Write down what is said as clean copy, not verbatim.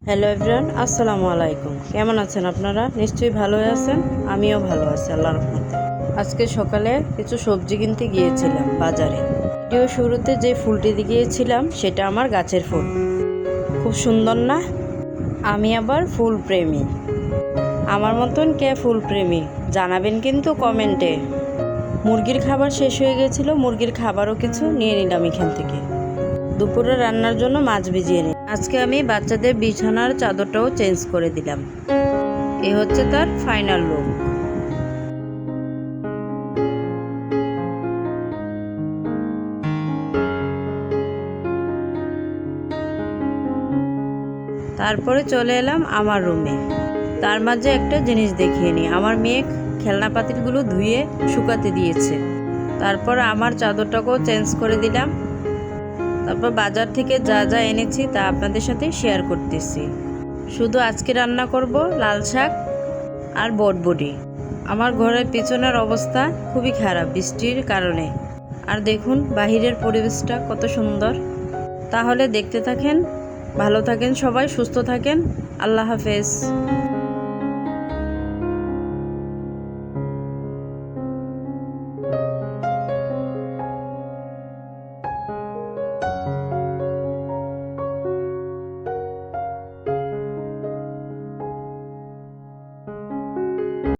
Hello everyone, আসসালামু আলাইকুম। কেমন আছেন আপনারা? নিশ্চয়ই ভালো আছেন। আমিও ভালো আছি আল্লাহর রহমতে। আজকে সকালে কিছু সবজি কিনতে গিয়েছিলাম বাজারে। ভিডিও শুরুতে যে ফুলটি গিয়েছিলাম সেটা আমার গাছের ফুল। খুব সুন্দর না? আমি আবার ফুল প্রেমী। আমার মতন কে ফুল প্রেমী জানাবেন কিন্তু কমেন্টে। মুরগির খাবার শেষ হয়ে গেছিলো, মুরগির খাবারও কিছু নিয়ে নিলাম এখান থেকে। দুপুরে রান্নার জন্য মাছ ভিজিয়ে নিই। আজকে আমি বাচ্চাদের বিছানার চাদরটাও চেঞ্জ করে দিলাম। এ হচ্ছে তার ফাইনাল লুক। তারপরে চলে এলাম আমার রুমে। তার মাঝে একটা জিনিস দেখিয়ে নিই। আমার মেয়ে খেলনা পাতিলগুলো ধুয়ে শুকাতে দিয়েছে। তারপর আমার চাদরটাকেও চেঞ্জ করে দিলাম। তারপর বাজার থেকে যা যা এনেছি তা আপনাদের সাথে শেয়ার করতেছি। শুধু আজকে রান্না করব লাল শাক আর বটবটি। আমার ঘরের পিছনের অবস্থা খুবই খারাপ বৃষ্টির কারণে। আর দেখুন বাহিরের পরিবেশটা কত সুন্দর। তাহলে দেখতে থাকেন, ভালো থাকেন সবাই, সুস্থ থাকেন। আল্লাহ হাফেজ।